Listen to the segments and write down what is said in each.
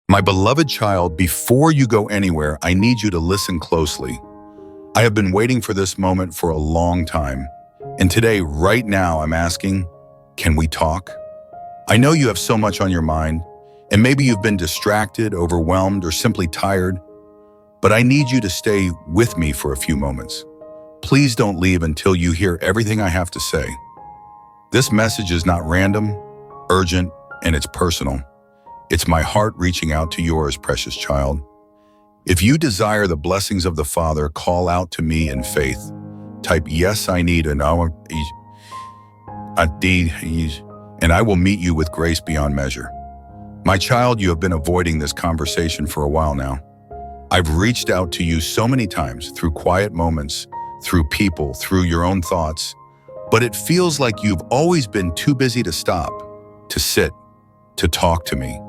My beloved child, before you go anywhere, I need you to listen closely. I have been waiting for this moment for a long time. And today, right now, I'm asking, can we talk? I know you have so much on your mind, and maybe you've been distracted, overwhelmed, or simply tired, but I need you to stay with me for a few moments. Please don't leave until you hear everything I have to say. This message is not random, urgent, and it's personal. It's my heart reaching out to yours, precious child. If you desire the blessings of the Father, call out to me in faith. Type, yes, I need an hour, and I will meet you with grace beyond measure. My child, you have been avoiding this conversation for a while now. I've reached out to you so many times through quiet moments, through people, through your own thoughts, but it feels like you've always been too busy to stop, to sit, to talk to me.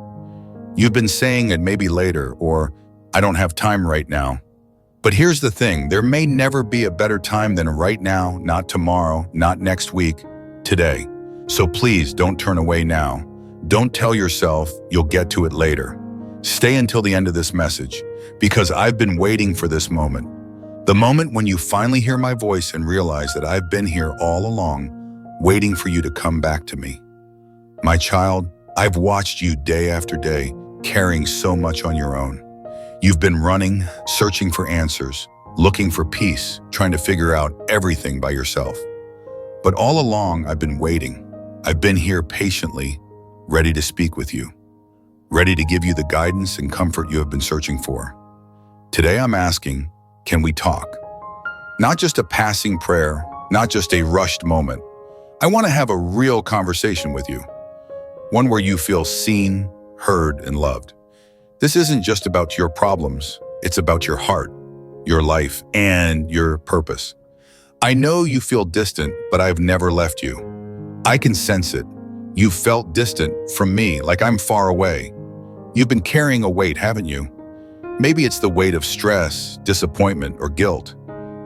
You've been saying it maybe later, or I don't have time right now. But here's the thing, there may never be a better time than right now, not tomorrow, not next week, today. So please don't turn away now. Don't tell yourself you'll get to it later. Stay until the end of this message, because I've been waiting for this moment. The moment when you finally hear my voice and realize that I've been here all along, waiting for you to come back to me. My child, I've watched you day after day, carrying so much on your own. You've been running, searching for answers, looking for peace, trying to figure out everything by yourself. But all along, I've been waiting. I've been here patiently, ready to speak with you, ready to give you the guidance and comfort you have been searching for. Today, I'm asking, can we talk? Not just a passing prayer, not just a rushed moment. I want to have a real conversation with you, one where you feel seen, heard, and loved. This isn't just about your problems, it's about your heart, your life, and your purpose. I know you feel distant, but I've never left you. I can sense it. You've felt distant from me, like I'm far away. You've been carrying a weight, haven't you? Maybe it's the weight of stress, disappointment, or guilt.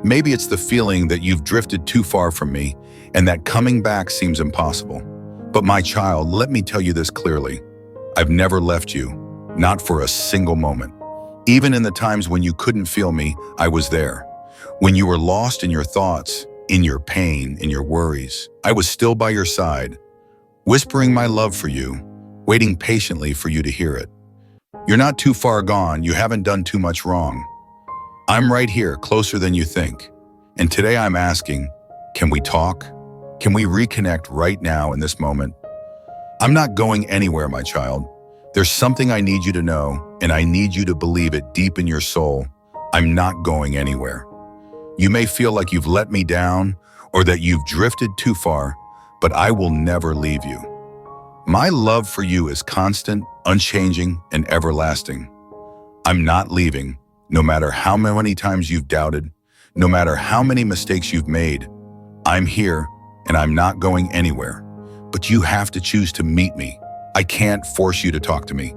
Maybe it's the feeling that you've drifted too far from me and that coming back seems impossible. But my child, let me tell you this clearly. I've never left you, not for a single moment. Even in the times when you couldn't feel me, I was there. When you were lost in your thoughts, in your pain, in your worries, I was still by your side, whispering my love for you, waiting patiently for you to hear it. You're not too far gone, you haven't done too much wrong. I'm right here, closer than you think. And today I'm asking, can we talk? Can we reconnect right now in this moment? I'm not going anywhere, my child. There's something I need you to know, and I need you to believe it deep in your soul. I'm not going anywhere. You may feel like you've let me down or that you've drifted too far, but I will never leave you. My love for you is constant, unchanging, and everlasting. I'm not leaving, no matter how many times you've doubted, no matter how many mistakes you've made. I'm here, and I'm not going anywhere. But you have to choose to meet me. I can't force you to talk to me.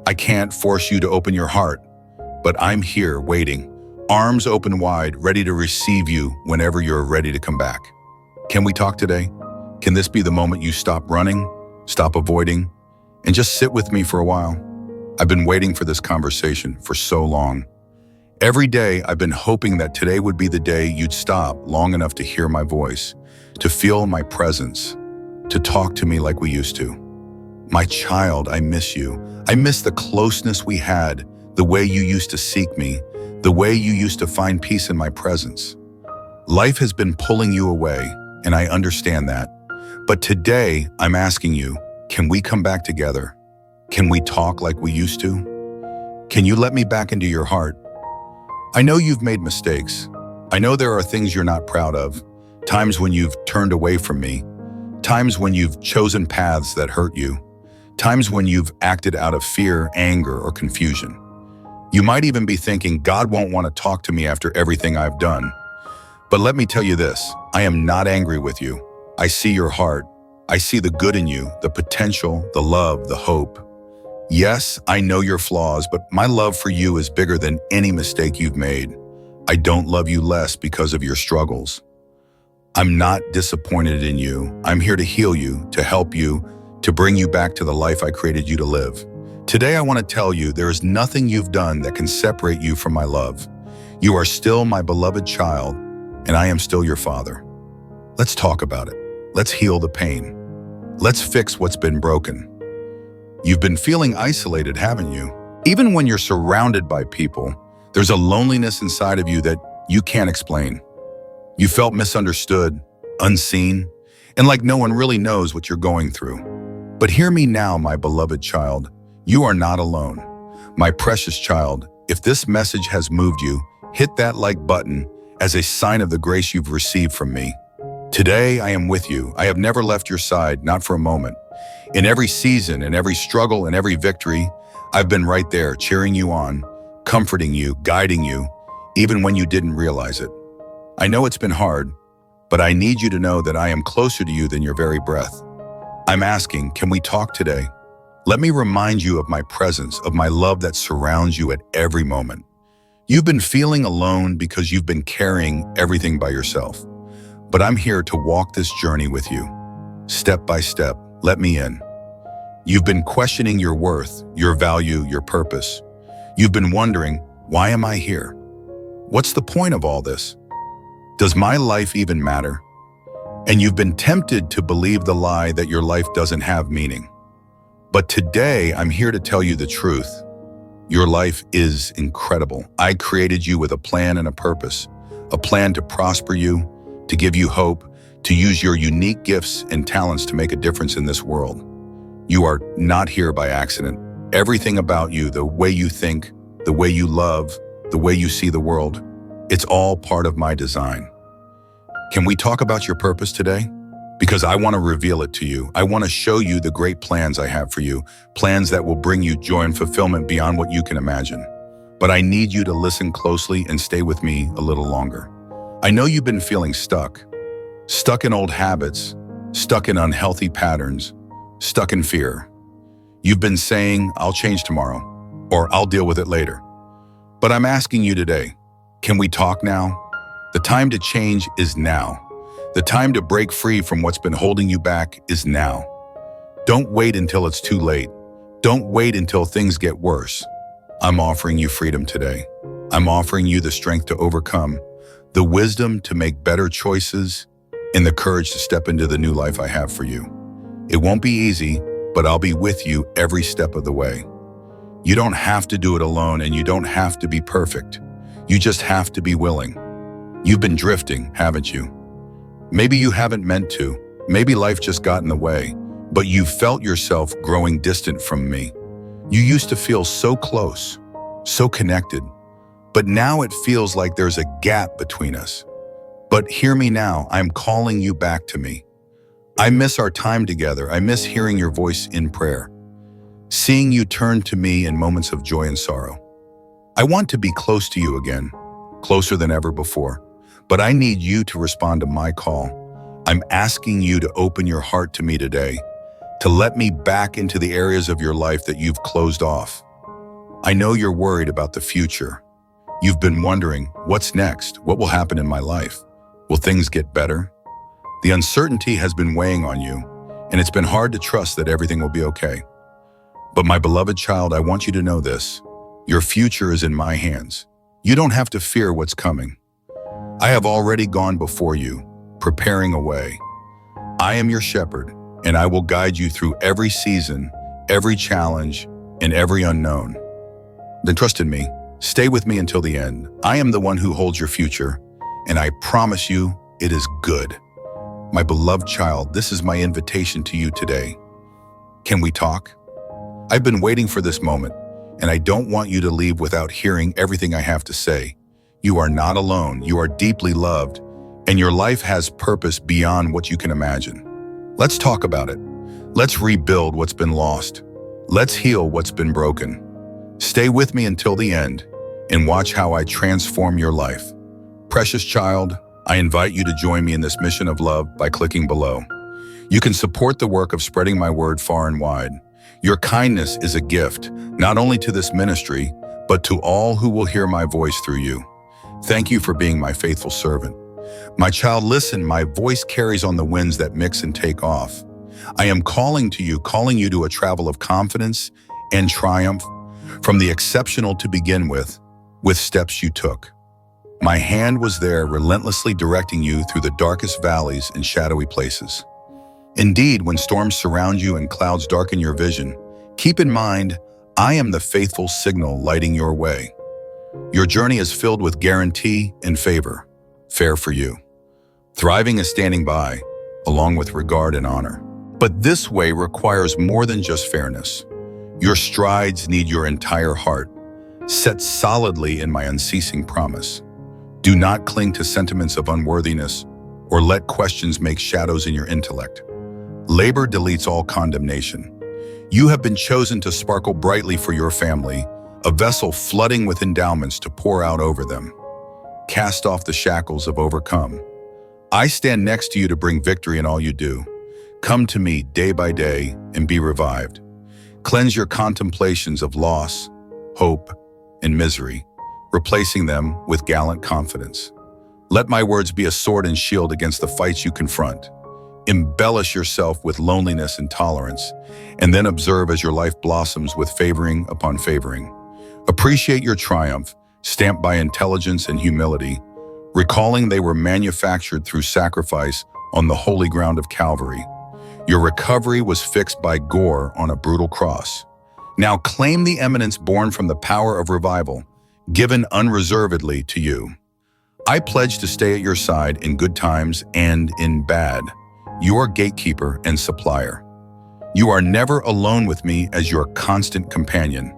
I can't force you to open your heart. But I'm here waiting, arms open wide, ready to receive you whenever you're ready to come back. Can we talk today? Can this be the moment you stop running, stop avoiding, and just sit with me for a while? I've been waiting for this conversation for so long. Every day, I've been hoping that today would be the day you'd stop long enough to hear my voice, to feel my presence, to talk to me like we used to. My child, I miss you. I miss the closeness we had, the way you used to seek me, the way you used to find peace in my presence. Life has been pulling you away, and I understand that. But today, I'm asking you, can we come back together? Can we talk like we used to? Can you let me back into your heart? I know you've made mistakes. I know there are things you're not proud of, times when you've turned away from me, times when you've chosen paths that hurt you, times when you've acted out of fear, anger, or confusion. You might even be thinking, God won't want to talk to me after everything I've done. But let me tell you this, I am not angry with you. I see your heart. I see the good in you, the potential, the love, the hope. Yes, I know your flaws, but my love for you is bigger than any mistake you've made. I don't love you less because of your struggles. I'm not disappointed in you. I'm here to heal you, to help you, to bring you back to the life I created you to live. Today I want to tell you there is nothing you've done that can separate you from my love. You are still my beloved child, and I am still your father. Let's talk about it. Let's heal the pain. Let's fix what's been broken. You've been feeling isolated, haven't you? Even when you're surrounded by people, there's a loneliness inside of you that you can't explain. You felt misunderstood, unseen, and like no one really knows what you're going through. But hear me now, my beloved child. You are not alone. My precious child, if this message has moved you, hit that like button as a sign of the grace you've received from me. Today, I am with you. I have never left your side, not for a moment. In every season, in every struggle, and every victory, I've been right there, cheering you on, comforting you, guiding you, even when you didn't realize it. I know it's been hard, but I need you to know that I am closer to you than your very breath. I'm asking, can we talk today? Let me remind you of my presence, of my love that surrounds you at every moment. You've been feeling alone because you've been carrying everything by yourself. But I'm here to walk this journey with you. Step by step, let me in. You've been questioning your worth, your value, your purpose. You've been wondering, why am I here? What's the point of all this? Does my life even matter? And you've been tempted to believe the lie that your life doesn't have meaning. But today, I'm here to tell you the truth. Your life is incredible. I created you with a plan and a purpose, a plan to prosper you, to give you hope, to use your unique gifts and talents to make a difference in this world. You are not here by accident. Everything about you, the way you think, the way you love, the way you see the world, it's all part of my design. Can we talk about your purpose today? Because I want to reveal it to you. I want to show you the great plans I have for you, plans that will bring you joy and fulfillment beyond what you can imagine. But I need you to listen closely and stay with me a little longer. I know you've been feeling stuck in old habits, stuck in unhealthy patterns, stuck in fear. You've been saying, I'll change tomorrow, or I'll deal with it later. But I'm asking you today, can we talk now? The time to change is now. The time to break free from what's been holding you back is now. Don't wait until it's too late. Don't wait until things get worse. I'm offering you freedom today. I'm offering you the strength to overcome, the wisdom to make better choices, and the courage to step into the new life I have for you. It won't be easy, but I'll be with you every step of the way. You don't have to do it alone, and you don't have to be perfect. You just have to be willing. You've been drifting, haven't you? Maybe you haven't meant to. Maybe life just got in the way, but you felt yourself growing distant from me. You used to feel so close, so connected, but now it feels like there's a gap between us. But hear me now, I'm calling you back to me. I miss our time together. I miss hearing your voice in prayer, seeing you turn to me in moments of joy and sorrow. I want to be close to you again, closer than ever before, but I need you to respond to my call. I'm asking you to open your heart to me today, to let me back into the areas of your life that you've closed off. I know you're worried about the future. You've been wondering, what's next? What will happen in my life? Will things get better? The uncertainty has been weighing on you, and it's been hard to trust that everything will be okay. But my beloved child, I want you to know this. Your future is in my hands. You don't have to fear what's coming. I have already gone before you, preparing a way. I am your shepherd, and I will guide you through every season, every challenge, and every unknown. Then trust in me. Stay with me until the end. I am the one who holds your future, and I promise you it is good. My beloved child, this is my invitation to you today. Can we talk? I've been waiting for this moment, and I don't want you to leave without hearing everything I have to say. You are not alone. You are deeply loved, and your life has purpose beyond what you can imagine. Let's talk about it. Let's rebuild what's been lost. Let's heal what's been broken. Stay with me until the end and watch how I transform your life. Precious child, I invite you to join me in this mission of love by clicking below. You can support the work of spreading my word far and wide. Your kindness is a gift, not only to this ministry, but to all who will hear my voice through you. Thank you for being my faithful servant. My child, listen, my voice carries on the winds that mix and take off. I am calling you to a travel of confidence and triumph, from the exceptional to begin with steps you took. My hand was there, relentlessly directing you through the darkest valleys and shadowy places. Indeed, when storms surround you and clouds darken your vision, keep in mind, I am the faithful signal lighting your way. Your journey is filled with guarantee and favor, fair for you. Thriving is standing by, along with regard and honor. But this way requires more than just fairness. Your strides need your entire heart, set solidly in my unceasing promise. Do not cling to sentiments of unworthiness or let questions make shadows in your intellect. Labor deletes all condemnation. You have been chosen to sparkle brightly for your family, a vessel flooding with endowments to pour out over them. Cast off the shackles of overcome. I stand next to you to bring victory in all you do. Come to me day by day and be revived. Cleanse your contemplations of loss, hope, and misery, replacing them with gallant confidence. Let my words be a sword and shield against the fights you confront. Embellish yourself with loneliness and tolerance, and then observe as your life blossoms with favoring upon favoring. Appreciate your triumph, stamped by intelligence and humility, recalling they were manufactured through sacrifice on the holy ground of Calvary. Your recovery was fixed by gore on a brutal cross. Now claim the eminence born from the power of revival, given unreservedly to you. I pledge to stay at your side in good times and in bad, your gatekeeper and supplier. You are never alone with me as your constant companion.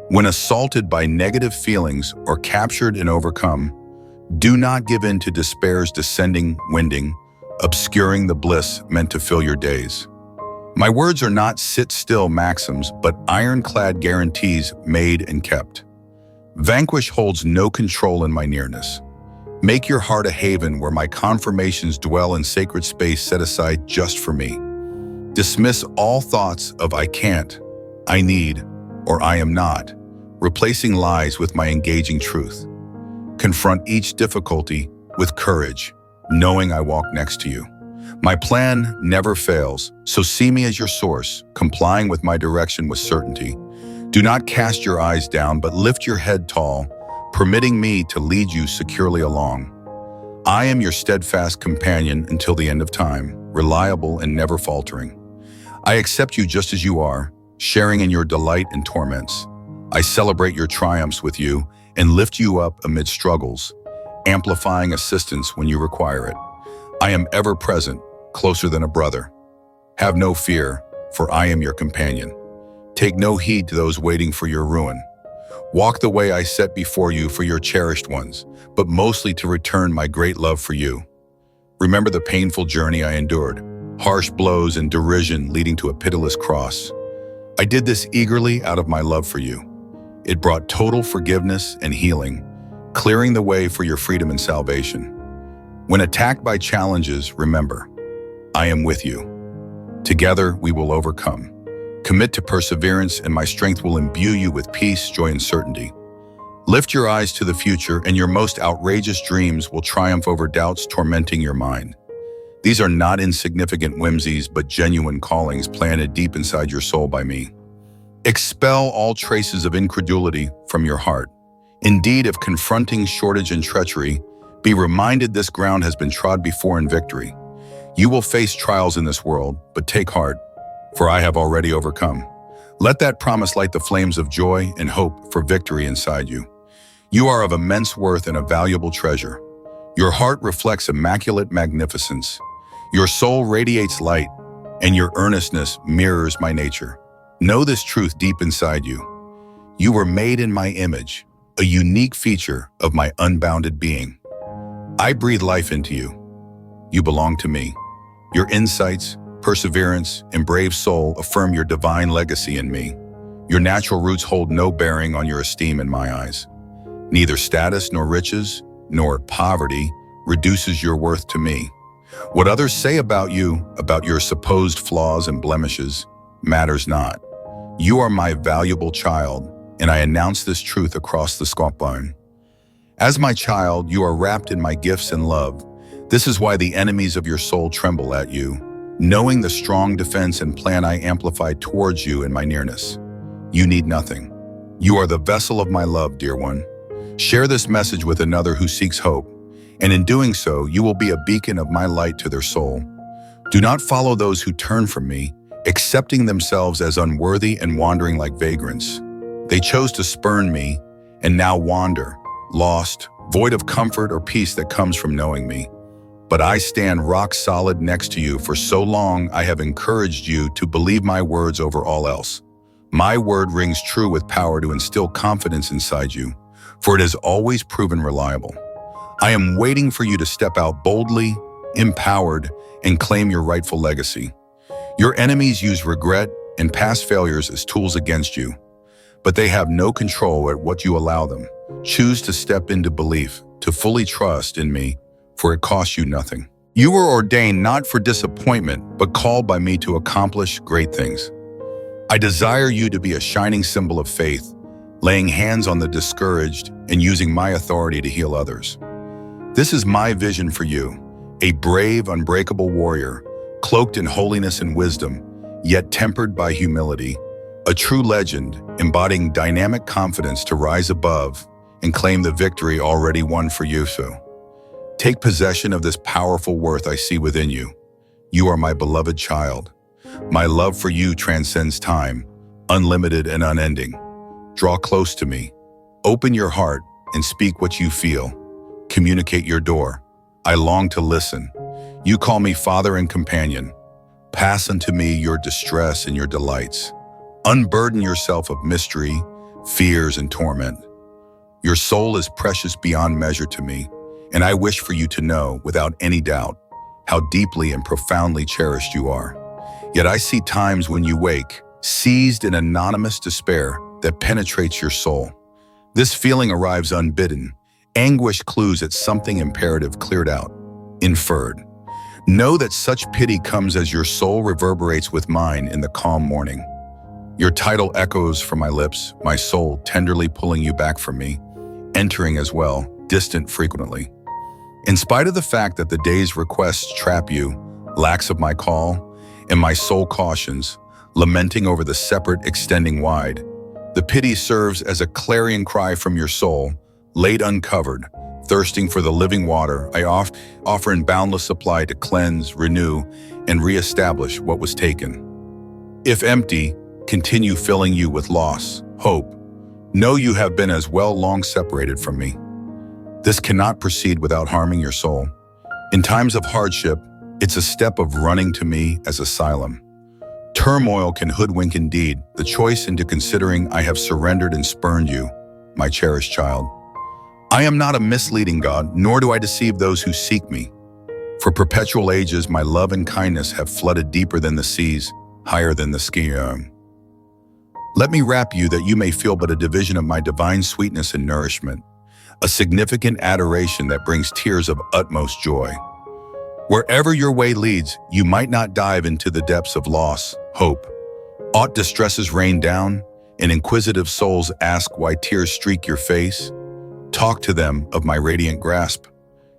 When assaulted by negative feelings or captured and overcome, do not give in to despair's descending winding, obscuring the bliss meant to fill your days. My words are not sit-still maxims, but ironclad guarantees made and kept. Vanquish holds no control in my nearness. Make your heart a haven where my confirmations dwell in sacred space set aside just for me. Dismiss all thoughts of I can't, I need, or I am not, replacing lies with my engaging truth. Confront each difficulty with courage, knowing I walk next to you. My plan never fails, so see me as your source, complying with my direction with certainty. Do not cast your eyes down, but lift your head tall, permitting me to lead you securely along. I am your steadfast companion until the end of time, reliable and never faltering. I accept you just as you are, sharing in your delight and torments. I celebrate your triumphs with you and lift you up amid struggles, amplifying assistance when you require it. I am ever present, closer than a brother. Have no fear, for I am your companion. Take no heed to those waiting for your ruin. Walk the way I set before you for your cherished ones, but mostly to return my great love for you. Remember the painful journey I endured, harsh blows and derision leading to a pitiless cross. I did this eagerly out of my love for you. It brought total forgiveness and healing, clearing the way for your freedom and salvation. When attacked by challenges, remember, I am with you. Together, we will overcome. Commit to perseverance, and my strength will imbue you with peace, joy, and certainty. Lift your eyes to the future, and your most outrageous dreams will triumph over doubts tormenting your mind. These are not insignificant whimsies, but genuine callings planted deep inside your soul by me. Expel all traces of incredulity from your heart. Indeed, if confronting shortage and treachery, be reminded this ground has been trod before in victory. You will face trials in this world, but take heart, for I have already overcome. Let that promise light the flames of joy and hope for victory inside you. You are of immense worth and a valuable treasure. Your heart reflects immaculate magnificence. Your soul radiates light, and your earnestness mirrors my nature. Know this truth deep inside you. You were made in my image, a unique feature of my unbounded being. I breathe life into you. You belong to me. Your insights, perseverance, and brave soul affirm your divine legacy in me. Your natural roots hold no bearing on your esteem in my eyes. Neither status nor riches, nor poverty reduces your worth to me. What others say about you, about your supposed flaws and blemishes, matters not. You are my valuable child, and I announce this truth across the skyline. As my child, you are wrapped in my gifts and love. This is why the enemies of your soul tremble at you, knowing the strong defense and plan I amplify towards you in my nearness. You need nothing. You are the vessel of my love, dear one. Share this message with another who seeks hope, and in doing so, you will be a beacon of my light to their soul. Do not follow those who turn from me, accepting themselves as unworthy and wandering like vagrants. They chose to spurn me and now wander, lost, void of comfort or peace that comes from knowing me. But I stand rock solid next to you. For so long, I have encouraged you to believe my words over all else. My word rings true with power to instill confidence inside you, for it has always proven reliable. I am waiting for you to step out boldly, empowered, and claim your rightful legacy. Your enemies use regret and past failures as tools against you, but they have no control at what you allow them. Choose to step into belief, to fully trust in me, for it costs you nothing. You were ordained not for disappointment, but called by me to accomplish great things. I desire you to be a shining symbol of faith, laying hands on the discouraged and using my authority to heal others. This is my vision for you, a brave, unbreakable warrior, cloaked in holiness and wisdom, yet tempered by humility, a true legend embodying dynamic confidence to rise above and claim the victory already won for you. So, take possession of this powerful worth I see within you. You are my beloved child. My love for you transcends time, unlimited and unending. Draw close to me. Open your heart and speak what you feel. Communicate your door. I long to listen. You call me Father and companion. Pass unto me your distress and your delights. Unburden yourself of mystery, fears, and torment. Your soul is precious beyond measure to me, and I wish for you to know, without any doubt, how deeply and profoundly cherished you are. Yet I see times when you wake, seized in anonymous despair that penetrates your soul. This feeling arrives unbidden. Anguish clues at something imperative cleared out, inferred. Know that such pity comes as your soul reverberates with mine in the calm morning. Your title echoes from my lips, my soul tenderly pulling you back from me, entering as well, distant frequently. In spite of the fact that the day's requests trap you, lacks of my call, and my soul cautions, lamenting over the separate extending wide, the pity serves as a clarion cry from your soul, laid uncovered, thirsting for the living water I offer in boundless supply to cleanse, renew, and reestablish what was taken. If empty, continue filling you with loss, hope. Know you have been as well long separated from me. This cannot proceed without harming your soul. In times of hardship, it's a step of running to me as asylum. Turmoil can hoodwink indeed, the choice into considering I have surrendered and spurned you, my cherished child. I am not a misleading God, nor do I deceive those who seek me. For perpetual ages, my love and kindness have flooded deeper than the seas, higher than the sky. Let me wrap you that you may feel but a division of my divine sweetness and nourishment, a significant adoration that brings tears of utmost joy. Wherever your way leads, you might not dive into the depths of loss, hope. Aught distresses rain down, and inquisitive souls ask why tears streak your face. Talk to them of my radiant grasp.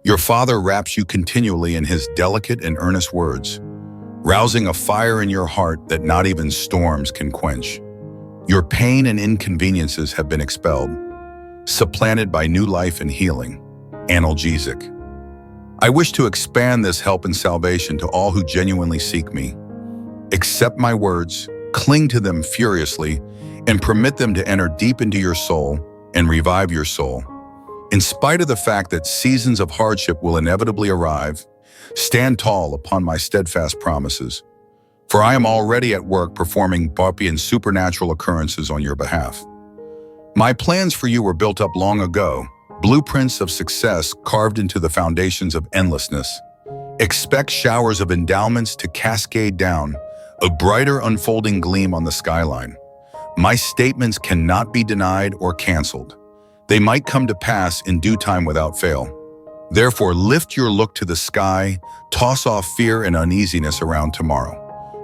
Your Father wraps you continually in his delicate and earnest words, rousing a fire in your heart that not even storms can quench. Your pain and inconveniences have been expelled, supplanted by new life and healing, analgesic. I wish to expand this help and salvation to all who genuinely seek me. Accept my words, cling to them furiously, and permit them to enter deep into your soul and revive your soul. In spite of the fact that seasons of hardship will inevitably arrive, stand tall upon my steadfast promises, for I am already at work performing bumpy and supernatural occurrences on your behalf. My plans for you were built up long ago, blueprints of success carved into the foundations of endlessness. Expect showers of endowments to cascade down, a brighter unfolding gleam on the skyline. My statements cannot be denied or canceled. They might come to pass in due time without fail. Therefore, lift your look to the sky, toss off fear and uneasiness around tomorrow.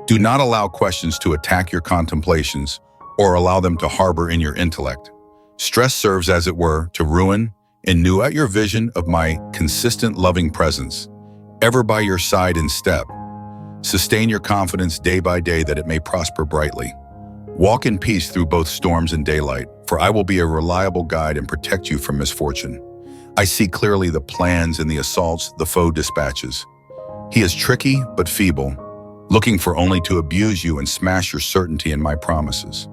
Do not allow questions to attack your contemplations or allow them to harbor in your intellect. Stress serves, as it were, to ruin and renew at your vision of my consistent loving presence, ever by your side in step. Sustain your confidence day by day that it may prosper brightly. Walk in peace through both storms and daylight, for I will be a reliable guide and protect you from misfortune. I see clearly the plans and the assaults the foe dispatches. He is tricky but feeble, looking for only to abuse you and smash your certainty in my promises.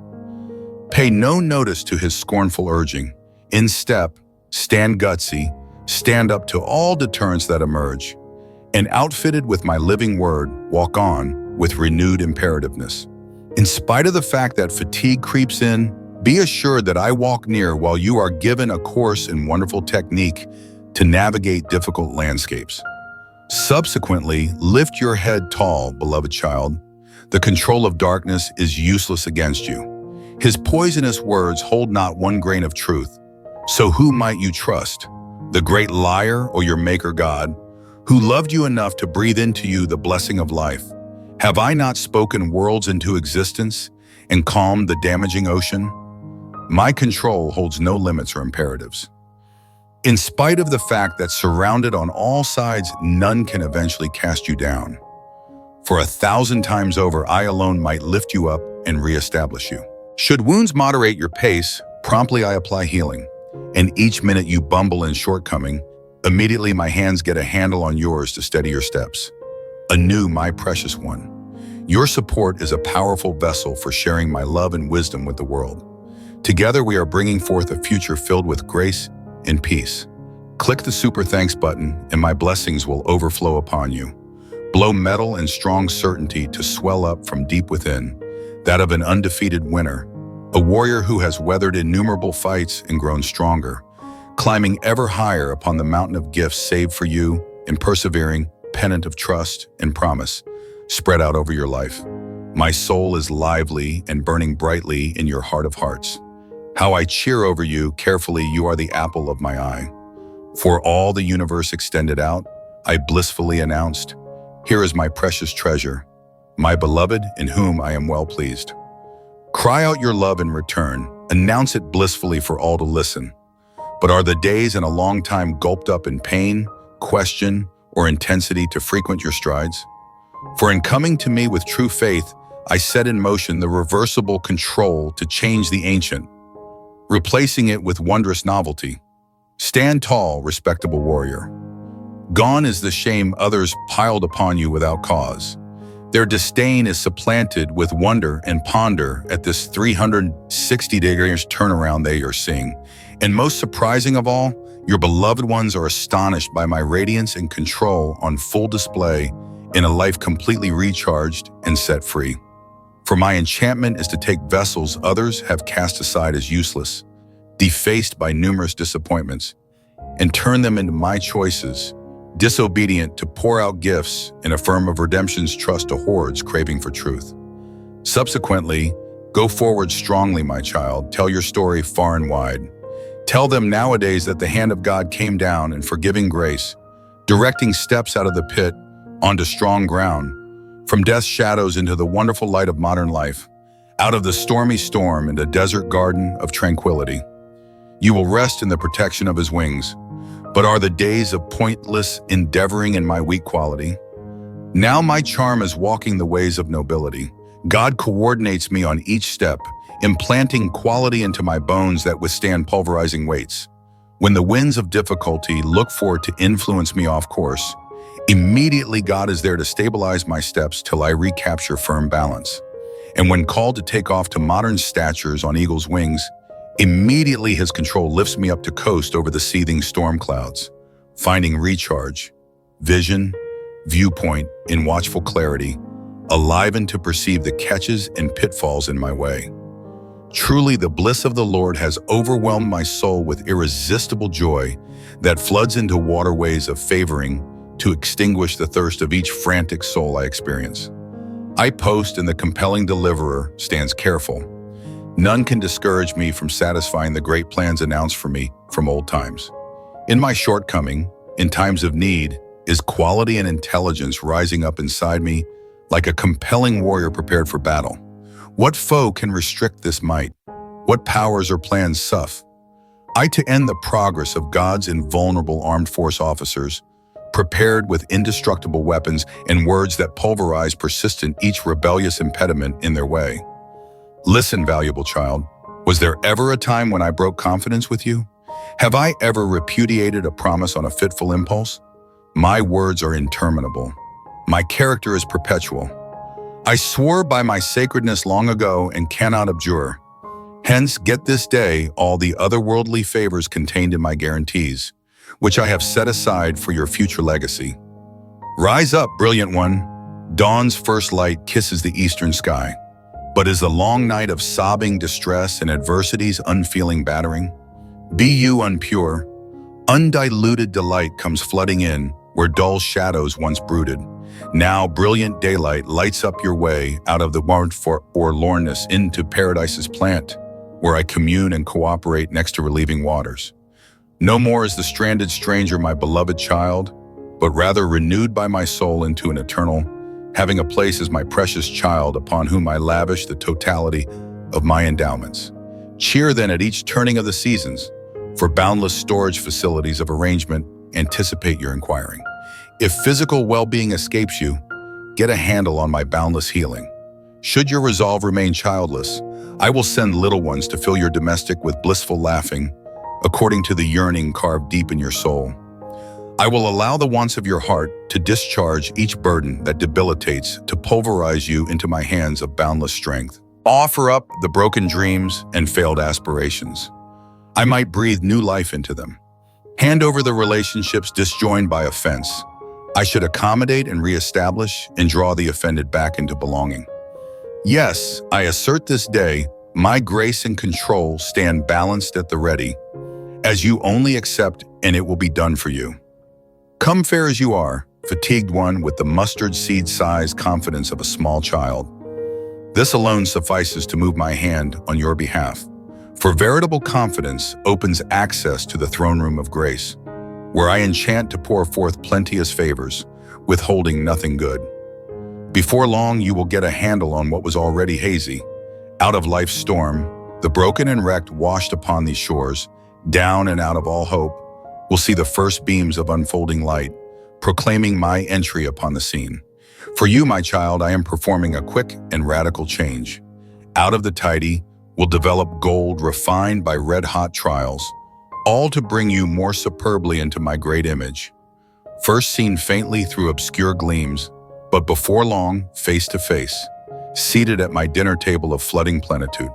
Pay no notice to his scornful urging. In step, stand gutsy, stand up to all deterrents that emerge, and outfitted with my living word, walk on with renewed imperativeness. In spite of the fact that fatigue creeps in, be assured that I walk near while you are given a course in wonderful technique to navigate difficult landscapes. Subsequently, lift your head tall, beloved child. The control of darkness is useless against you. His poisonous words hold not one grain of truth. So who might you trust? The great liar or your maker God, who loved you enough to breathe into you the blessing of life? Have I not spoken worlds into existence and calmed the damaging ocean? My control holds no limits or imperatives. In spite of the fact that surrounded on all sides, none can eventually cast you down. For 1,000 times over, I alone might lift you up and reestablish you. Should wounds moderate your pace, promptly I apply healing. And each minute you bumble in shortcoming, immediately my hands get a handle on yours to steady your steps. Anew, my precious one, your support is a powerful vessel for sharing my love and wisdom with the world. Together we are bringing forth a future filled with grace and peace. Click the super thanks button and my blessings will overflow upon you. Blow metal and strong certainty to swell up from deep within, that of an undefeated winner, a warrior who has weathered innumerable fights and grown stronger, climbing ever higher upon the mountain of gifts saved for you and persevering, pennant of trust and promise spread out over your life. My soul is lively and burning brightly in your heart of hearts. How I cheer over you, carefully you are the apple of my eye. For all the universe extended out, I blissfully announced, here is my precious treasure, my beloved in whom I am well pleased. Cry out your love in return, announce it blissfully for all to listen. But are the days and a long time gulped up in pain, question, or intensity to frequent your strides? For in coming to me with true faith, I set in motion the reversible control to change the ancient, replacing it with wondrous novelty. Stand tall, respectable warrior. Gone is the shame others piled upon you without cause. Their disdain is supplanted with wonder and ponder at this 360 degrees turnaround they are seeing. And most surprising of all, your beloved ones are astonished by my radiance and control on full display in a life completely recharged and set free. For my enchantment is to take vessels others have cast aside as useless, defaced by numerous disappointments, and turn them into my choices, disobedient to pour out gifts in a firm of redemption's trust to hordes craving for truth. Subsequently, go forward strongly, my child, tell your story far and wide. Tell them nowadays that the hand of God came down in forgiving grace, directing steps out of the pit onto strong ground, from death's shadows into the wonderful light of modern life, out of the stormy storm into desert garden of tranquility. You will rest in the protection of his wings. But are the days of pointless endeavoring in my weak quality? Now my charm is walking the ways of nobility. God coordinates me on each step, implanting quality into my bones that withstand pulverizing weights. When the winds of difficulty look for to influence me off course, immediately God is there to stabilize my steps till I recapture firm balance. And when called to take off to modern statures on eagle's wings, immediately his control lifts me up to coast over the seething storm clouds, finding recharge, vision, viewpoint in watchful clarity, alivened to perceive the catches and pitfalls in my way. Truly, the bliss of the Lord has overwhelmed my soul with irresistible joy that floods into waterways of favoring to extinguish the thirst of each frantic soul I experience. I post and the compelling deliverer stands careful. None can discourage me from satisfying the great plans announced for me from old times. In my shortcoming, in times of need, is quality and intelligence rising up inside me like a compelling warrior prepared for battle. What foe can restrict this might? What powers or plans suff? I to end the progress of God's invulnerable armed force officers, prepared with indestructible weapons and words that pulverize persistent each rebellious impediment in their way. Listen, valuable child, was there ever a time when I broke confidence with you? Have I ever repudiated a promise on a fitful impulse? My words are interminable. My character is perpetual. I swore by my sacredness long ago and cannot abjure. Hence, get this day all the otherworldly favors contained in my guarantees, which I have set aside for your future legacy. Rise up, brilliant one. Dawn's first light kisses the eastern sky. But is the long night of sobbing distress and adversity's unfeeling battering? Be you unpure. Undiluted delight comes flooding in where dull shadows once brooded. Now brilliant daylight lights up your way out of the want for forlornness into paradise's plant, where I commune and cooperate next to relieving waters. No more is the stranded stranger my beloved child, but rather renewed by my soul into an eternal, having a place as my precious child upon whom I lavish the totality of my endowments. Cheer then at each turning of the seasons, for boundless storage facilities of arrangement anticipate your inquiring. If physical well-being escapes you, get a handle on my boundless healing. Should your resolve remain childless, I will send little ones to fill your domestic with blissful laughing, according to the yearning carved deep in your soul. I will allow the wants of your heart to discharge each burden that debilitates to pulverize you into my hands of boundless strength. Offer up the broken dreams and failed aspirations. I might breathe new life into them. Hand over the relationships disjoined by offense. I should accommodate and reestablish and draw the offended back into belonging. Yes, I assert this day, my grace and control stand balanced at the ready, as you only accept and it will be done for you. Come fair as you are, fatigued one with the mustard seed-sized confidence of a small child. This alone suffices to move my hand on your behalf, for veritable confidence opens access to the throne room of grace, where I enchant to pour forth plenteous favors, withholding nothing good. Before long, you will get a handle on what was already hazy. Out of life's storm, the broken and wrecked washed upon these shores, down and out of all hope, will see the first beams of unfolding light, proclaiming my entry upon the scene. For you, my child, I am performing a quick and radical change. Out of the tidy will develop gold refined by red-hot trials, all to bring you more superbly into my great image. First seen faintly through obscure gleams, but before long, face to face, seated at my dinner table of flooding plenitude.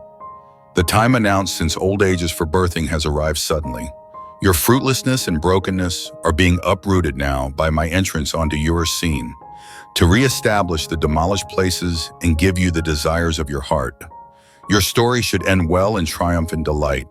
The time announced since old age is for birthing has arrived suddenly. Your fruitlessness and brokenness are being uprooted now by my entrance onto your scene, to reestablish the demolished places and give you the desires of your heart. Your story should end well in triumph and delight.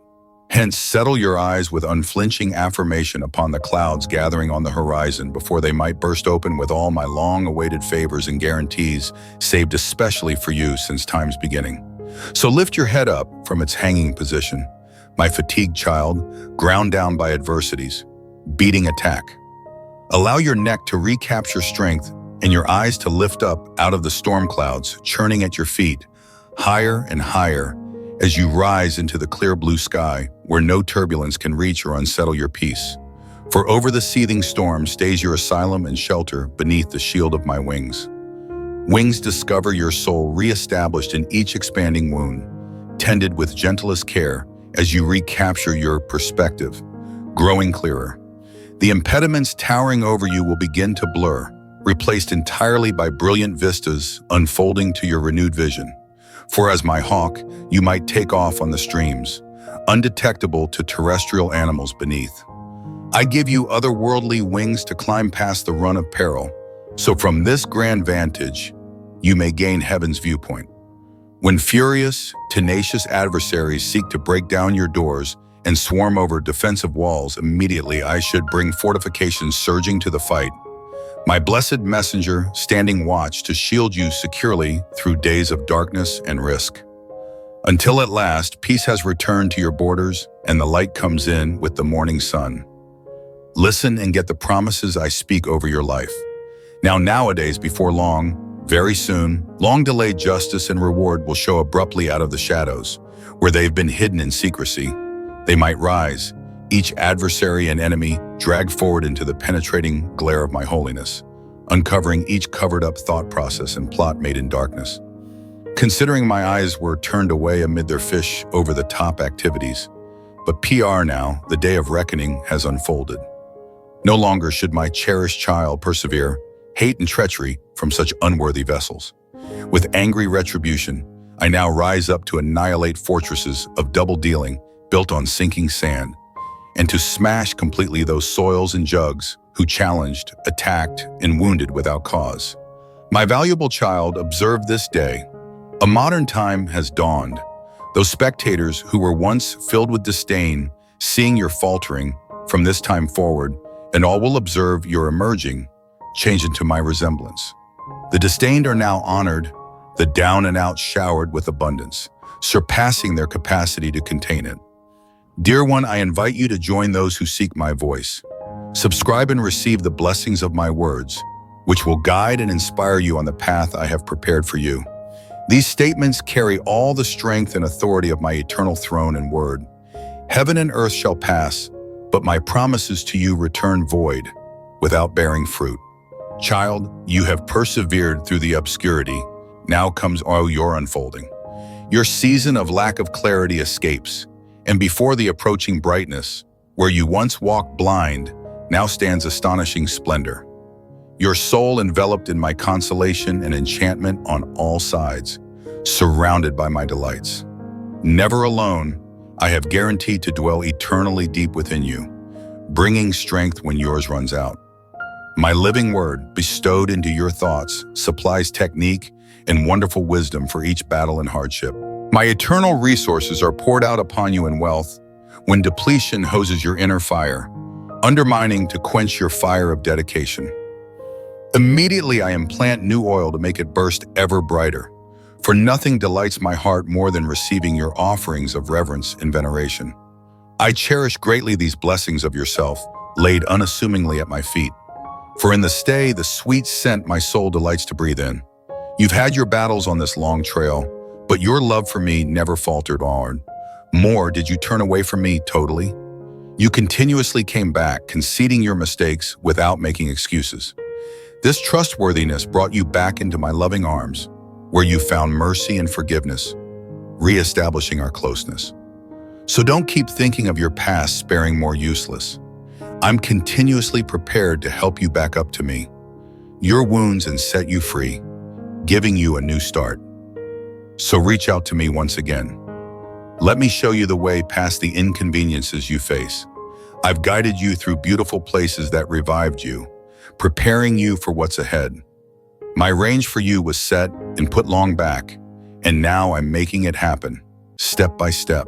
Hence, settle your eyes with unflinching affirmation upon the clouds gathering on the horizon before they might burst open with all my long-awaited favors and guarantees, saved especially for you since time's beginning. So lift your head up from its hanging position, my fatigued child, ground down by adversities, beating attack. Allow your neck to recapture strength and your eyes to lift up out of the storm clouds churning at your feet, higher and higher, as you rise into the clear blue sky where no turbulence can reach or unsettle your peace. For over the seething storm stays your asylum and shelter beneath the shield of my wings. Wings discover your soul reestablished in each expanding wound, tended with gentlest care as you recapture your perspective, growing clearer. The impediments towering over you will begin to blur, replaced entirely by brilliant vistas unfolding to your renewed vision. For as my hawk, you might take off on the streams, undetectable to terrestrial animals beneath. I give you otherworldly wings to climb past the run of peril, so from this grand vantage, you may gain heaven's viewpoint. When furious, tenacious adversaries seek to break down your doors and swarm over defensive walls, immediately I should bring fortifications surging to the fight, my blessed messenger standing watch to shield you securely through days of darkness and risk. Until at last, peace has returned to your borders and the light comes in with the morning sun. Listen and get the promises I speak over your life. Nowadays, before long, very soon, long-delayed justice and reward will show abruptly out of the shadows, where they've been hidden in secrecy. They might rise, each adversary and enemy dragged forward into the penetrating glare of my holiness, uncovering each covered-up thought process and plot made in darkness. Considering my eyes were turned away amid their fish over-the-top activities. But PR now, the day of reckoning, has unfolded. No longer should my cherished child persevere hate and treachery from such unworthy vessels. With angry retribution, I now rise up to annihilate fortresses of double-dealing built on sinking sand, and to smash completely those soils and jugs who challenged, attacked, and wounded without cause. My valuable child, observe this day. A modern time has dawned. Those spectators who were once filled with disdain, seeing your faltering from this time forward, and all will observe your emerging, change into my resemblance. The disdained are now honored, the down and out showered with abundance, surpassing their capacity to contain it. Dear one, I invite you to join those who seek my voice. Subscribe and receive the blessings of my words, which will guide and inspire you on the path I have prepared for you. These statements carry all the strength and authority of my eternal throne and word. Heaven and earth shall pass, but my promises to you return void, without bearing fruit. Child, you have persevered through the obscurity. Now comes all your unfolding. Your season of lack of clarity escapes, and before the approaching brightness, where you once walked blind, now stands astonishing splendor. Your soul enveloped in my consolation and enchantment on all sides, surrounded by my delights. Never alone, I have guaranteed to dwell eternally deep within you, bringing strength when yours runs out. My living word, bestowed into your thoughts, supplies technique and wonderful wisdom for each battle and hardship. My eternal resources are poured out upon you in wealth when depletion hoses your inner fire, undermining to quench your fire of dedication. Immediately I implant new oil to make it burst ever brighter, for nothing delights my heart more than receiving your offerings of reverence and veneration. I cherish greatly these blessings of yourself, laid unassumingly at my feet. For in the stay, the sweet scent my soul delights to breathe in. You've had your battles on this long trail, but your love for me never faltered on. More, did you turn away from me totally? You continuously came back, conceding your mistakes without making excuses. This trustworthiness brought you back into my loving arms, where you found mercy and forgiveness, reestablishing our closeness. So don't keep thinking of your past sparing more useless. I'm continuously prepared to help you back up to me, your wounds, and set you free, giving you a new start. So reach out to me once again. Let me show you the way past the inconveniences you face. I've guided you through beautiful places that revived you, preparing you for what's ahead. My range for you was set and put long back, and now I'm making it happen, step by step.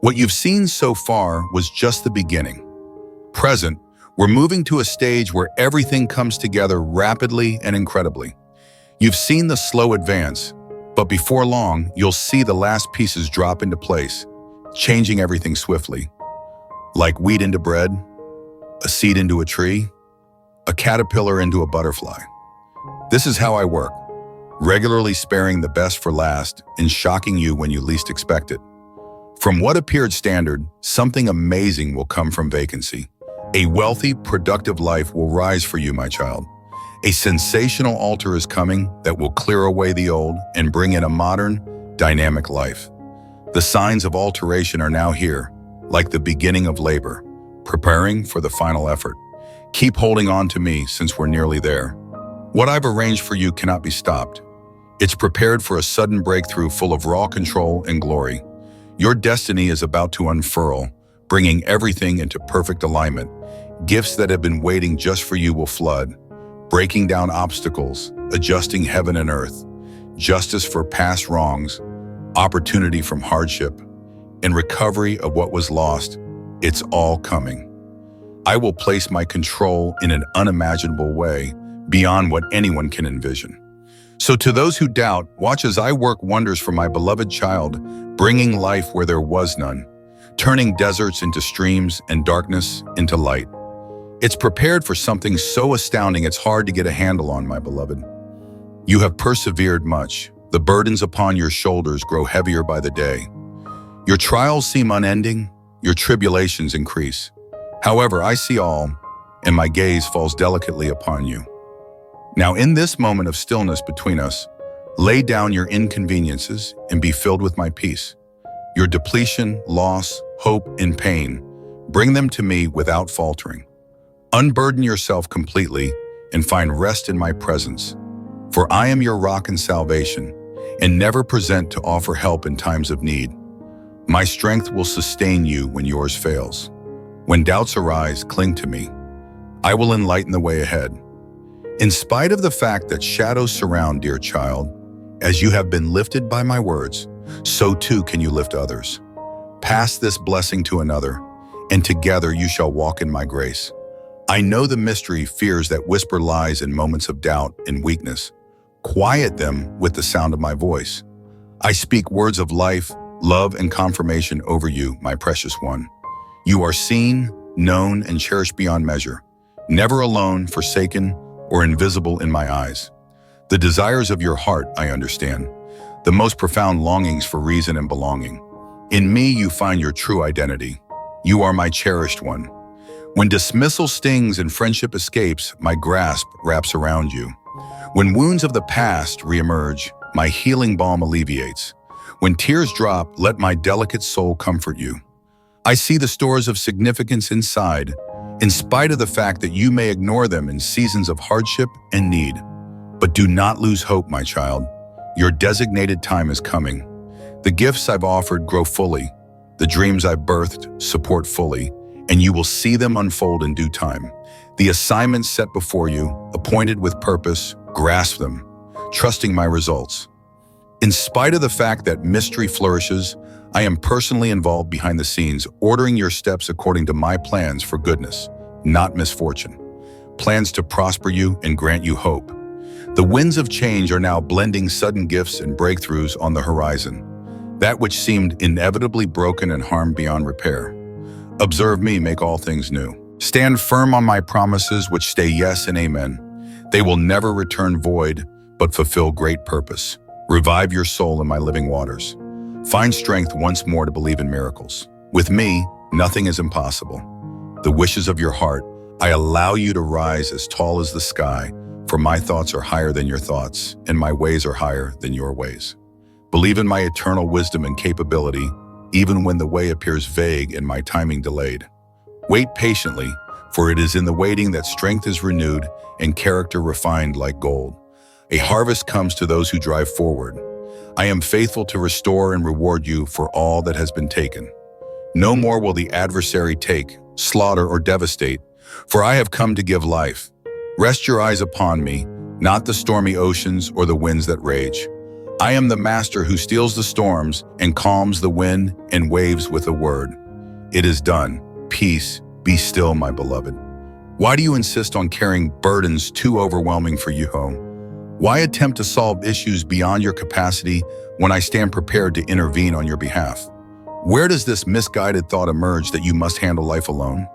What you've seen so far was just the beginning. Present, we're moving to a stage where everything comes together rapidly and incredibly. You've seen the slow advance, but before long, you'll see the last pieces drop into place, changing everything swiftly. Like wheat into bread, a seed into a tree, a caterpillar into a butterfly. This is how I work, regularly sparing the best for last and shocking you when you least expect it. From what appeared standard, something amazing will come from vacancy. A wealthy, productive life will rise for you, my child. A sensational altar is coming that will clear away the old and bring in a modern, dynamic life. The signs of alteration are now here, like the beginning of labor, preparing for the final effort. Keep holding on to me since we're nearly there. What I've arranged for you cannot be stopped. It's prepared for a sudden breakthrough full of raw control and glory. Your destiny is about to unfurl, bringing everything into perfect alignment. Gifts that have been waiting just for you will flood, breaking down obstacles, adjusting heaven and earth, justice for past wrongs, opportunity from hardship, and recovery of what was lost. It's all coming. I will place my control in an unimaginable way, beyond what anyone can envision. So to those who doubt, watch as I work wonders for my beloved child, bringing life where there was none, turning deserts into streams and darkness into light. It's prepared for something so astounding it's hard to get a handle on, my beloved. You have persevered much. The burdens upon your shoulders grow heavier by the day. Your trials seem unending, your tribulations increase. However, I see all, and my gaze falls delicately upon you. Now, in this moment of stillness between us, Lay down your inconveniences and be filled with my peace. Your depletion, loss, hope, and pain, bring them to me without faltering. Unburden yourself completely and find rest in my presence. For I am your rock and salvation, and never present to offer help in times of need. My strength will sustain you when yours fails. When doubts arise, cling to me. I will enlighten the way ahead. In spite of the fact that shadows surround, dear child, as you have been lifted by my words, so too can you lift others. Pass this blessing to another, and together you shall walk in my grace. I know the mystery fears that whisper lies in moments of doubt and weakness. Quiet them with the sound of my voice. I speak words of life, love, and confirmation over you, my precious one. You are seen, known, and cherished beyond measure, never alone, forsaken, or invisible in my eyes. The desires of your heart I understand, the most profound longings for reason and belonging. In me you find your true identity. You are my cherished one. When dismissal stings and friendship escapes, my grasp wraps around you. When wounds of the past reemerge, my healing balm alleviates. When tears drop, let my delicate soul comfort you. I see the stores of significance inside, in spite of the fact that you may ignore them in seasons of hardship and need. But do not lose hope, my child. Your designated time is coming. The gifts I've offered grow fully. The dreams I've birthed support fully, and you will see them unfold in due time. The assignments set before you, appointed with purpose, grasp them, trusting my results. In spite of the fact that mystery flourishes, I am personally involved behind the scenes, ordering your steps according to my plans for goodness, not misfortune. Plans to prosper you and grant you hope. The winds of change are now blending sudden gifts and breakthroughs on the horizon. That which seemed inevitably broken and harmed beyond repair. Observe me make all things new. Stand firm on my promises which stay yes and amen. They will never return void, but fulfill great purpose. Revive your soul in my living waters. Find strength once more to believe in miracles. With me, nothing is impossible. The wishes of your heart, I allow you to rise as tall as the sky, for my thoughts are higher than your thoughts, and my ways are higher than your ways. Believe in my eternal wisdom and capability, even when the way appears vague and my timing delayed. Wait patiently, for it is in the waiting that strength is renewed and character refined like gold. A harvest comes to those who drive forward. I am faithful to restore and reward you for all that has been taken. No more will the adversary take, slaughter, or devastate, for I have come to give life. Rest your eyes upon me, not the stormy oceans or the winds that rage. I am the master who steals the storms and calms the wind and waves with a word. It is done. Peace, be still, my beloved. Why do you insist on carrying burdens too overwhelming for you home? Why attempt to solve issues beyond your capacity when I stand prepared to intervene on your behalf? Where does this misguided thought emerge that you must handle life alone?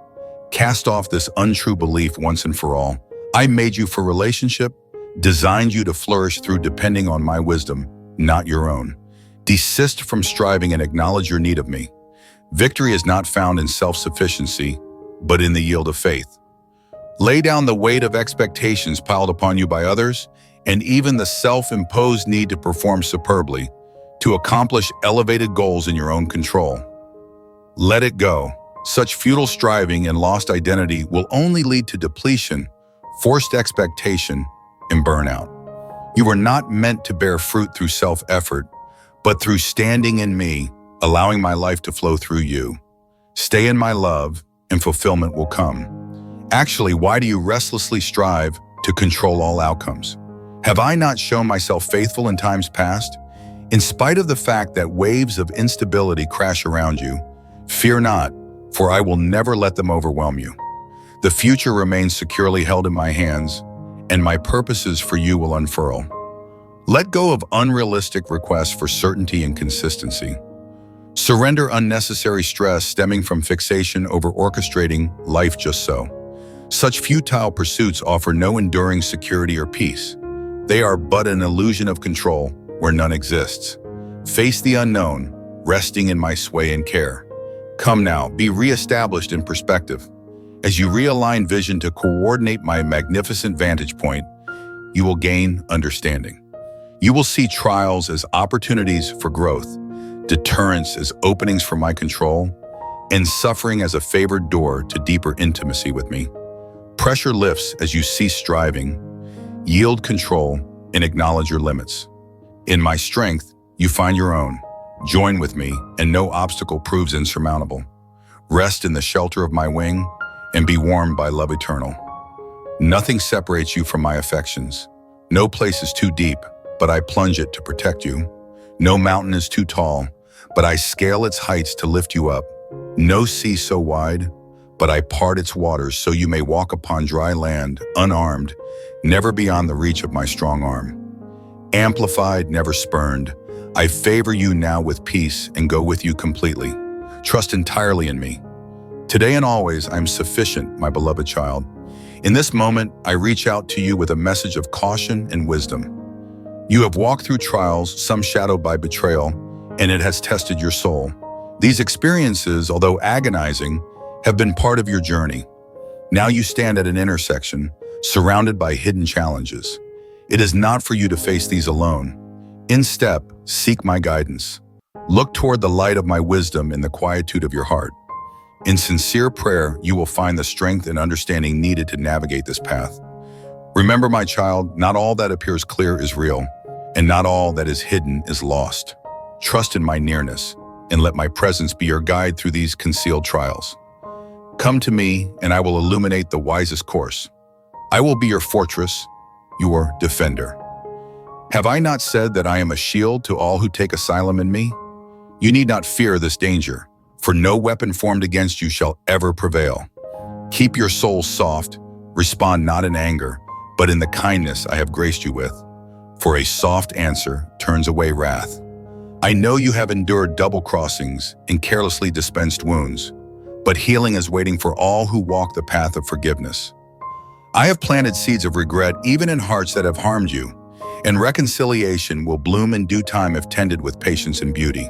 Cast off this untrue belief once and for all. I made you for relationship, designed you to flourish through depending on my wisdom, not your own. Desist from striving and acknowledge your need of me. Victory is not found in self-sufficiency, but in the yield of faith. Lay down the weight of expectations piled upon you by others, and even the self-imposed need to perform superbly, to accomplish elevated goals in your own control. Let it go. Such futile striving and lost identity will only lead to depletion, forced expectation, and burnout. You were not meant to bear fruit through self-effort, but through standing in me, allowing my life to flow through you. Stay in my love, and fulfillment will come. Actually, why do you restlessly strive to control all outcomes? Have I not shown myself faithful in times past? In spite of the fact that waves of instability crash around you, fear not, for I will never let them overwhelm you. The future remains securely held in my hands, and my purposes for you will unfurl. Let go of unrealistic requests for certainty and consistency. Surrender unnecessary stress stemming from fixation over orchestrating life just so. Such futile pursuits offer no enduring security or peace. They are but an illusion of control where none exists. Face the unknown, resting in my sway and care. Come now, be reestablished in perspective. As you realign vision to coordinate my magnificent vantage point, you will gain understanding. You will see trials as opportunities for growth, deterrence as openings for my control, and suffering as a favored door to deeper intimacy with me. Pressure lifts as you cease striving, yield control, and acknowledge your limits. In my strength, you find your own. Join with me, and no obstacle proves insurmountable. Rest in the shelter of my wing, and be warmed by love eternal. Nothing separates you from my affections. No place is too deep, but I plunge it to protect you. No mountain is too tall, but I scale its heights to lift you up. No sea so wide, but I part its waters so you may walk upon dry land, unarmed, never beyond the reach of my strong arm. Amplified, never spurned, I favor you now with peace and go with you completely. Trust entirely in me. Today and always, I am sufficient, my beloved child. In this moment, I reach out to you with a message of caution and wisdom. You have walked through trials, some shadowed by betrayal, and it has tested your soul. These experiences, although agonizing, have been part of your journey. Now you stand at an intersection, surrounded by hidden challenges. It is not for you to face these alone. Instead, seek my guidance. Look toward the light of my wisdom in the quietude of your heart. In sincere prayer, you will find the strength and understanding needed to navigate this path. Remember, my child, not all that appears clear is real, and not all that is hidden is lost. Trust in my nearness, and let my presence be your guide through these concealed trials. Come to me, and I will illuminate the wisest course. I will be your fortress, your defender. Have I not said that I am a shield to all who take asylum in me? You need not fear this danger, for no weapon formed against you shall ever prevail. Keep your soul soft, respond not in anger, but in the kindness I have graced you with. For a soft answer turns away wrath. I know you have endured double crossings and carelessly dispensed wounds, but healing is waiting for all who walk the path of forgiveness. I have planted seeds of regret even in hearts that have harmed you, and reconciliation will bloom in due time if tended with patience and beauty.